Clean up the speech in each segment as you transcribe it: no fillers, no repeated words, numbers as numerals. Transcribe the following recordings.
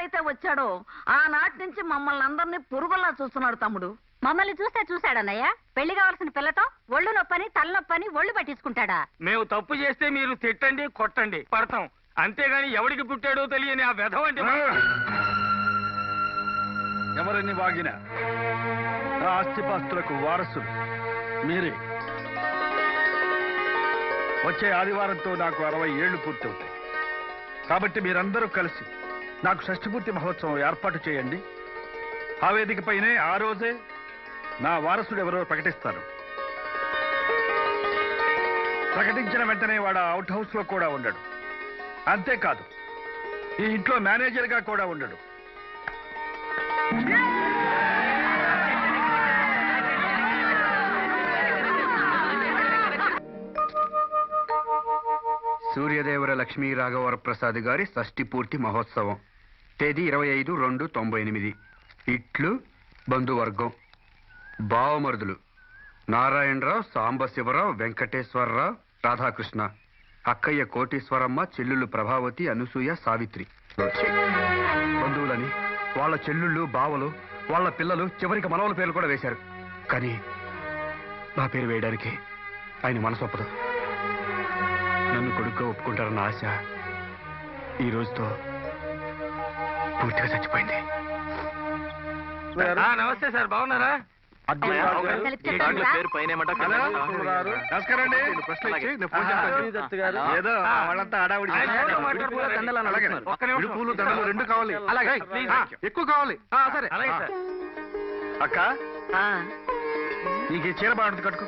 నాడైతే వచ్చాడో ఆనాటి నుంచి మమ్మల్ని అందరినీ పురుగుల్లా చూస్తున్నాడు తమ్ముడు. మమ్మల్ని చూస్తే చూశాడన్నయ్య. పెళ్లి కావాల్సిన పిల్లతో ఒళ్ళు నొప్పని తలనొప్పని ఒళ్ళు పట్టించుకుంటాడా? మేము తప్పు చేస్తే మీరు తిట్టండి కొట్టండి పడతాం, అంతేగాని ఎవడికి పుట్టాడో తెలియని ఆ వెధవ అంటే ఎవరిని వాగినా ఆ ఆస్తిపాస్తులకు వారసులు మీరే. వచ్చే ఆదివారంతో నాకు 60 ఏళ్లు పూర్తవుతాయి. కాబట్టి మీరందరూ కలిసి నాకు షష్ఠపూర్తి మహోత్సవం ఏర్పాటు చేయండి. ఆ వేదికపైనే ఆ రోజే నా వారసుడు ఎవరో ప్రకటిస్తాను. ప్రకటించిన వెంటనే వాడు అవుట్ హౌస్ లో కూడా ఉండడు. అంతేకాదు, ఈ ఇంట్లో మేనేజర్ గా కూడా ఉండడు. సూర్యదేవర లక్ష్మీ రాఘవర ప్రసాద్ గారి షష్ఠి పూర్తి మహోత్సవం. తేదీ 25/2/98. ఇట్లు బంధువర్గం: బావమరుదులు నారాయణరావు, సాంబశివరావు, వెంకటేశ్వరరావు, రాధాకృష్ణ, అక్కయ్య కోటీశ్వరమ్మ, చెల్లుళ్ళు ప్రభావతి, అనసూయ, సావిత్రి. బంధువులని వాళ్ళ చెల్లుళ్ళు, బావలు, వాళ్ళ పిల్లలు, చివరికి మనవల పేర్లు కూడా వేశారు. కానీ నా పేరు వేయడానికి ఆయన మనసు ఒప్పదు. నన్ను కొడుకుగా ఒప్పుకుంటారన్న ఆశ ఈ రోజుతో పూర్తిగా చచ్చిపోయింది. నమస్తే సార్, బాగున్నారా? పేరు పైన ఏదో వాళ్ళంతా ఆడావిడి పూలు దండలు 2 కావాలి. ఎక్కువ కావాలి. సరే అక్క, నీకు ఈ చీర బాగుంటుంది, కట్టుకో.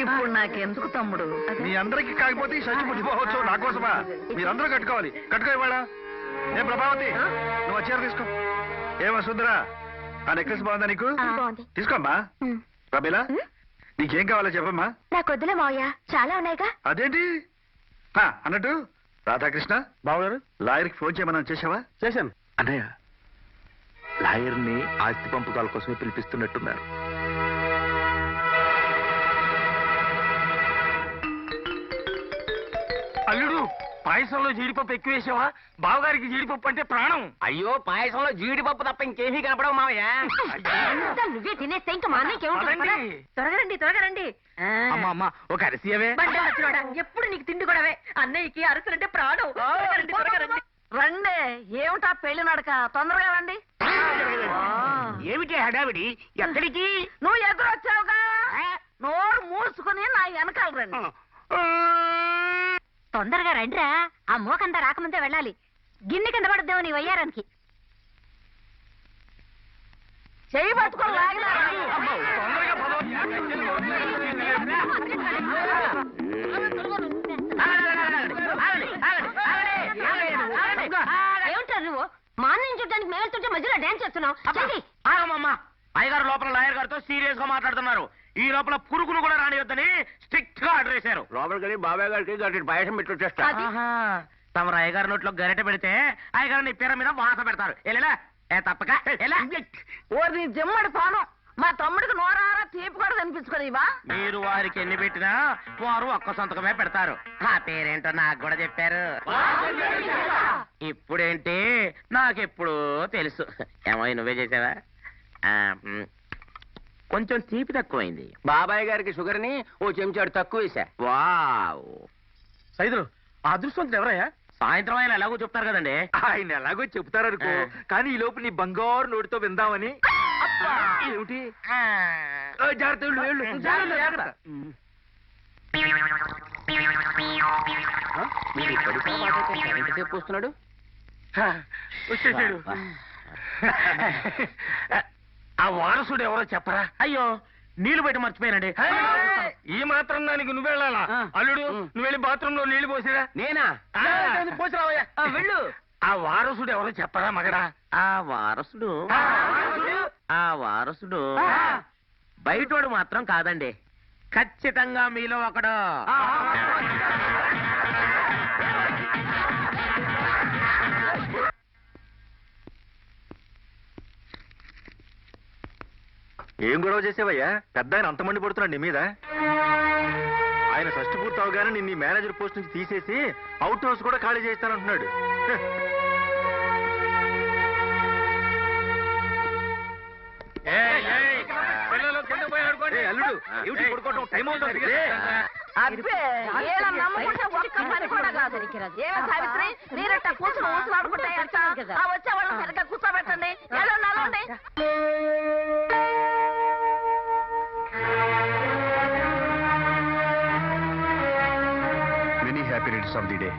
ఇప్పుడు నాకెందుకు తమ్ముడు? మీ అందరికి కాకపోతే ఈ షష్ఠపూర్తి మహోత్సవం నా కోసమా? మీరందరూ కట్టుకోవాలి. కట్టుకో ఇవాళ. ఏ ప్రభావతి, నువ్వు చీర తీసుకో. ఏమో సుందరా, ఆ నెక్లెస్ బాగుందా నీకు? తీసుకోమ్మా. రమీలా, నీకేం కావాలో చెప్పమ్మా. నాకు వద్దులే మావయ్య, చాలా ఉన్నాయిగా. అదేంటి అన్నట్టు రాధాకృష్ణ బావగారు, లాయర్కి ఫోన్ చేయమని చేసావా? చేశాను అన్నయ్య. లాయర్ని ఆస్తి పంపకాల కోసమే పిలిపిస్తున్నట్టున్నారు. అల్లుడు, పాయసంలో జీడిపప్పు ఎక్కువ వేసావా? బావగారికి జీడిపప్పు అంటే ప్రాణం. అయ్యో, పాయసంలో జీడిపప్పు తప్ప ఇంకేమీ కనపడవు మావయ్య. నువ్వే తినేస్తే ఇంకా మా అన్నయ్యకి త్వరగా రండి. అమ్మ ఒక అరిసియవే. ఎప్పుడు నీకు తిండి కూడా అన్నయ్యకి అరసలంటే ప్రాణం. త్వరగా రండి. రండి. ఏమిటా పెళ్లి నడక? తొందరగా రండి. ఏమిటి హడావిడి? ఎక్కడికి? నువ్వు ఎదురొచ్చావుగా, నోరు మూసుకుని నా వెనకాల రండి. తొందరగా రండిరా, ఆ మోకంతా రాకముందే వెళ్ళాలి. గిన్నె కింద పడద్దేమో నీ వయ్యారానికి. చెయ్యి పట్టుకొని లాగినా. ఏమిటారు నువ్వు? మా అన్నయ్య చూడడానికి మేము వెళ్తుంటే మధ్యలో డాన్స్ చేస్తున్నావు. అయ్యగారు లోపల లాయర్ గారితో సీరియస్ గా మాట్లాడుతున్నారు. ఈ లోపల పురుగును కూడా రానివద్దని స్ట్రిక్ట్ గా ఆర్డర్ చేశారు. లోపల గడి బాబాయ్ గారికి గట్టి పాయసం పెట్టి వచ్చేస్తా. తమరు అయ్యగారి నోట్లో గరిట పెడితే అయ్యగారు నీ పేర మీద వాత పెడతారు. ఎలా తప్పక ఓరి జమ్మడి పానం, మా తమ్ముడికి నోరారా తీపి కూడా కనిపించుకోనివా? మీరు వారికి ఎన్ని పెట్టినా వారు ఒక్క సంతకమే పెడతారు. ఆ పేరేంటో నాకు కూడా చెప్పారు. ఇప్పుడేంటి, నాకెప్పుడు తెలుసు. ఏమో నువ్వే చేసావా? కొంచెం తీపి తక్కువైంది. బాబాయ్ గారికి షుగర్ ని ఓ చెంచాడు తక్కువ వేసా. వావ్, సైదులు, ఆ అదృష్టవంతుడు ఎవరయ్యా? సాయంత్రం ఆయన ఎలాగో చెప్తారు కదండి. ఆయన ఎలాగో చెప్తారనుకో, కానీ ఈ లోపు నీ బంగారు నోటితో విందామని. ఏమిటి? జాగ్రత్త. ఎంతసేపు వస్తున్నాడు? వచ్చేసాడు. ఆ వారసుడు ఎవరో చెప్పరా? అయ్యో, నీళ్లు పెట్టి మర్చిపోయానండి. ఈ మాత్రం దానికి నువ్వు వెళ్ళాలా? అల్లుడు, నువ్వు వెళ్ళి బాత్రూమ్ లో నీళ్లు పోసిరా. నేనా? పోసిరావయ్యా, వెళ్ళు. ఆ వారసుడు ఎవరో చెప్పరా మగడా? ఆ వారసుడు బయటోడు మాత్రం కాదండి, ఖచ్చితంగా మీలో ఒకడు. ఏం గొడవ చేసేవయ్యా? పెద్ద ఆయన అంత మండి పడుతున్నాడు నీ మీద. ఆయన షష్ఠి పూర్తి అవగానే నిన్ను మేనేజర్ పోస్ట్ నుంచి తీసేసి అవుట్ హౌస్ కూడా ఖాళీ చేస్తానంటున్నాడు. పిల్లలు కింద పోయి ఆడుకోండి. అల్లుడు ఏమిటి పడుకోవటం టైం అవుతుంది. అబ్బే వీళ్ళని నమ్ముకుంటే ఒక్క పని కూడా కాదు. ఏమి సావిత్రి మీరట్ట కూర్చుని ఊసులాడుకుంటే ఎట్టా? ఆ వచ్చే వాళ్ళని సరిగ్గా కూర్చోబెట్టండి. వెళ్ళండి వెళ్ళండి. Many happy returns of the day.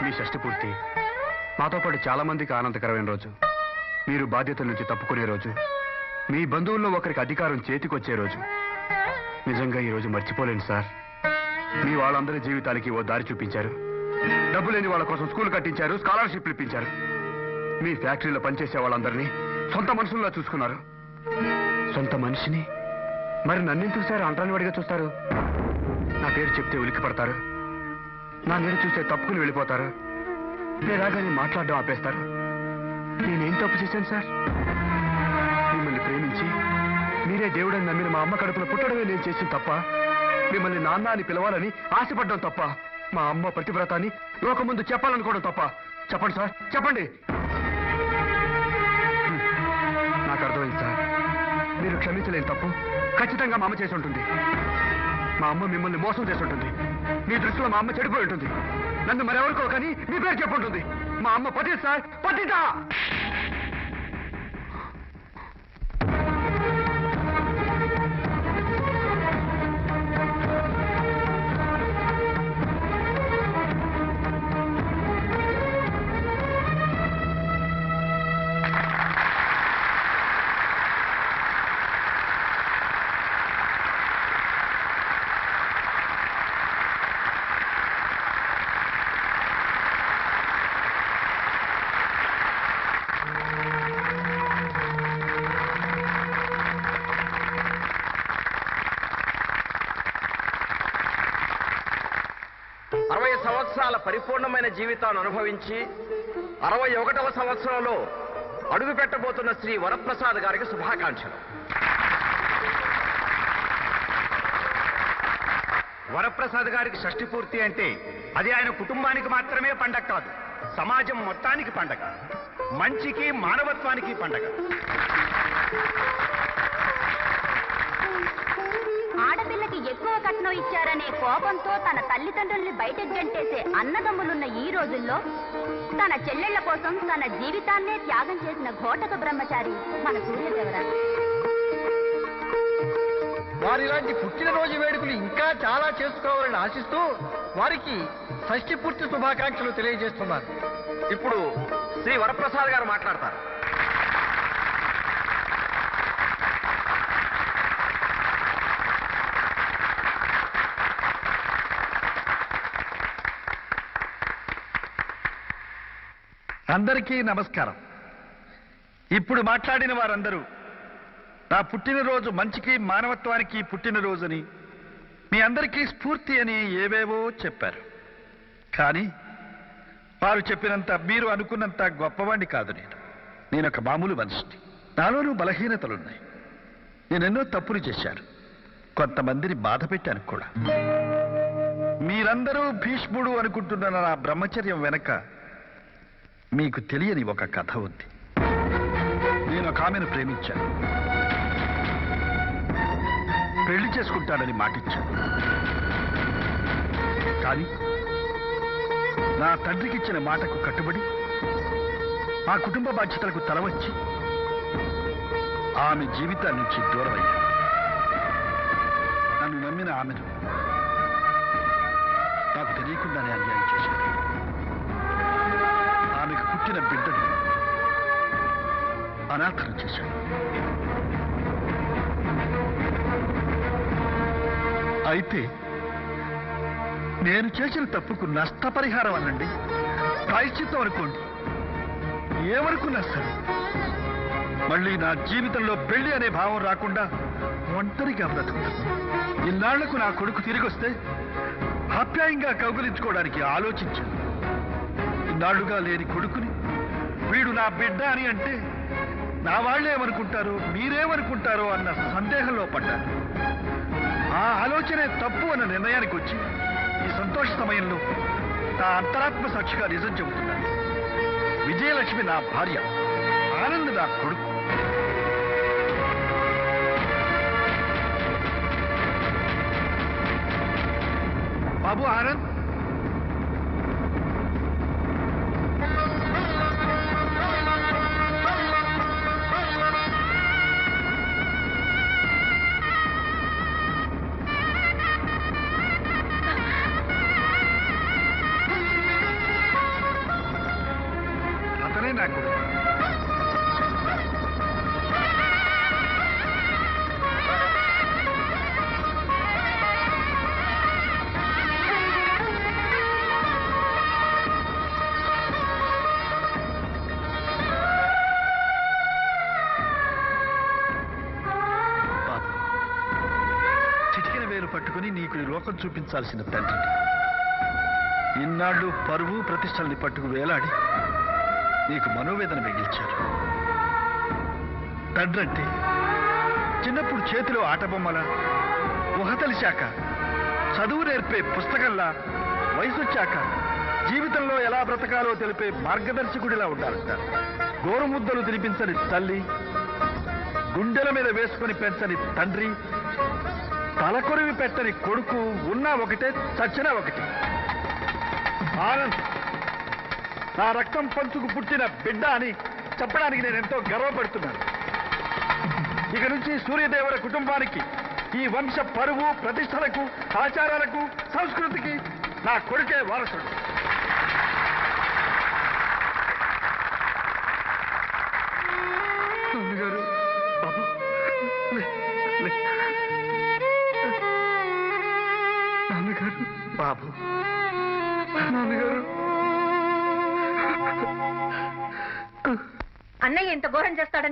మీ షష్టి పూర్తి మాతో పాటు చాలా మందికి ఆనందకరమైన రోజు. మీరు బాధ్యతల నుంచి తప్పుకునే రోజు. మీ బంధువుల్లో ఒకరికి అధికారం చేతికొచ్చే రోజు. నిజంగా ఈ రోజు మర్చిపోలేను సార్. మీ వాళ్ళందరి జీవితాలకి ఓ దారి చూపించారు. డబ్బు లేని వాళ్ళ కోసం స్కూల్ కట్టించారు, స్కాలర్షిప్లు ఇప్పించారు. మీ ఫ్యాక్టరీలో పనిచేసే వాళ్ళందరినీ సొంత మనుషుల్లా చూసుకున్నారు. సొంత మనిషిని మరి నన్నెందుకు సార్ అంటరాని వాడిగా చూస్తారు? నా పేరు చెప్తే ఉలిక్కి పడతారు. నా నీరు చూస్తే తప్పుకుని వెళ్ళిపోతారు. నేరాగానే మాట్లాడడం ఆపేస్తారు. నేనేం తప్పు చేశాను సార్? మిమ్మల్ని ప్రేమించి మీరే దేవుడని నమ్మిన మా అమ్మ కడుపులో పుట్టడమే నేను చేసిన తప్ప? మిమ్మల్ని నాన్న అని పిలవాలని ఆశపడ్డం తప్ప? మా అమ్మ ప్రతివ్రతాన్ని లోకం ముందు చెప్పాలనుకోవడం తప్ప? చెప్పండి సార్, చెప్పండి. నాకు అర్థమైంది సార్. మీరు క్షమించలేని తప్పు ఖచ్చితంగా మా అమ్మ చేసి ఉంటుంది. మా అమ్మ మిమ్మల్ని మోసం చేసి ఉంటుంది. మీ దృష్టిలో మా అమ్మ చెడిపోయి ఉంటుంది. నన్ను మరెవరికో కానీ మీ పేరు చెప్పుంటుంది. మా అమ్మ పతి సార్, పతితా. సంవత్సరాల పరిపూర్ణమైన జీవితాన్ని అనుభవించి 61వ సంవత్సరంలో అడుగు పెట్టబోతున్న శ్రీ వరప్రసాద్ గారికి శుభాకాంక్షలు. వరప్రసాద్ గారికి షష్ఠి పూర్తి అంటే అది ఆయన కుటుంబానికి మాత్రమే పండగ కాదు, సమాజం మొత్తానికి పండగ. మంచికి మానవత్వానికి పండగ. ఆడపిల్లకి ఎక్కువ కట్నం ఇచ్చారనే కోపంతో తన తల్లిదండ్రుల్ని బయటకు గంటేసే అన్నదమ్ములున్న ఈ రోజుల్లో తన చెల్లెళ్ల కోసం తన జీవితాన్నే త్యాగం చేసిన ఘోటక బ్రహ్మచారి మన సూర్యదేవరాజు. వారిలాంటి పుట్టినరోజు వేడుకలు ఇంకా చాలా చేసుకోవాలని ఆశిస్తూ వారికి షష్ఠి పూర్తి శుభాకాంక్షలు తెలియజేస్తున్నారు. ఇప్పుడు శ్రీ వరప్రసాద్ గారు మాట్లాడతారు. అందరికీ నమస్కారం. ఇప్పుడు మాట్లాడిన వారందరూ నా పుట్టినరోజు మంచికి మానవత్వానికి పుట్టినరోజుని, మీ అందరికీ స్ఫూర్తి అని ఏవేవో చెప్పారు. కానీ వారు చెప్పినంత, మీరు అనుకున్నంత గొప్పవాణ్ణి కాదు. నేను ఒక మామూలు మనిషిని. నాలోనూ బలహీనతలున్నాయి. నేనెన్నో తప్పులు చేశాను. కొంతమందిని బాధ పెట్టాను కూడా. మీరందరూ భీష్ముడు అనుకుంటున్న నా బ్రహ్మచర్యం వెనక మీకు తెలియని ఒక కథ ఉంది. నేను ఒక ఆమెను ప్రేమించాను. పెళ్లి చేసుకుంటానని మాటిచ్చాను. కానీ నా తండ్రికిచ్చిన మాటకు కట్టుబడి ఆ కుటుంబ బాధ్యతలకు తలవచ్చి ఆమె జీవితాన్ని నుంచి దూరమయ్యాను. నన్ను నమ్మిన ఆమెను నాకు తెలియకుండానే అన్యాయం చేశాను. ఆమెకు పుట్టిన బిడ్డను అనాథనం చేశాడు. అయితే నేను చేసిన తప్పుకు నష్టపరిహారం అనండి, ప్రాయశ్చిత్తం అనుకోండి, ఏమనుకున్నా సరే మళ్ళీ నా జీవితంలో పెళ్లి అనే భావం రాకుండా ఒంటరిగా బ్రతుకుతాను. ఇన్నాళ్లకు నా కొడుకు తిరిగి వస్తే ఆప్యాయంగా కౌగిలించుకోవడానికి ఆలోచించాను. ఇన్నాళ్లుగా లేని కొడుకుని వీడు నా బిడ్డ అని అంటే నా వాళ్ళేమనుకుంటారో మీరేమనుకుంటారో అన్న సందేహంలో పడ్డాను. ఆ ఆలోచనే తప్పు అన్న నిర్ణయానికి వచ్చి ఈ సంతోష సమయంలో నా అంతరాత్మ సాక్షిగా నిజం చెబుతున్నాను. విజయలక్ష్మి నా భార్య, ఆనంద్ నా కొడుకు. బాబు ఆనంద్, అతనే నా కొడుకు. చిటికెన వేలు పట్టుకుని నీకు ఈ లోకం చూపించాల్సిన తండ్రి, ఇన్నాళ్ళు పరువు ప్రతిష్టల్ని పట్టుకు వేలాడి నీకు మనోవేదన మిగిల్చారు. తండ్రంటే చిన్నప్పుడు చేతిలో ఆటబొమ్మల, ఊహ తెలిసాక చదువు నేర్పే పుస్తకంలా, వయసొచ్చాక జీవితంలో ఎలా బ్రతకాలో తెలిపే మార్గదర్శకుడిలా ఉండాలంట. గోరుముద్దలు తినిపించని తల్లి, గుండెల మీద వేసుకొని పెంచని తండ్రి, తలకొరివి పెట్టని కొడుకు ఉన్నా ఒకటే, చచ్చినా ఒకటి. ఆనంద్ నా రక్తం పంచుకు పుట్టిన బిడ్డ అని చెప్పడానికి నేను ఎంతో గర్వపడుతున్నాను. ఇక నుంచి సూర్యదేవుల కుటుంబానికి, ఈ వంశ పరువు ప్రతిష్టలకు, ఆచారాలకు, సంస్కృతికి నా కొడుకే వారసుడు. నాన్నగారు, బాబు, నాన్నగారు, బాబు, నాన్నగారు. అన్నయ్య ఇంత ఘోరం చేస్తాడని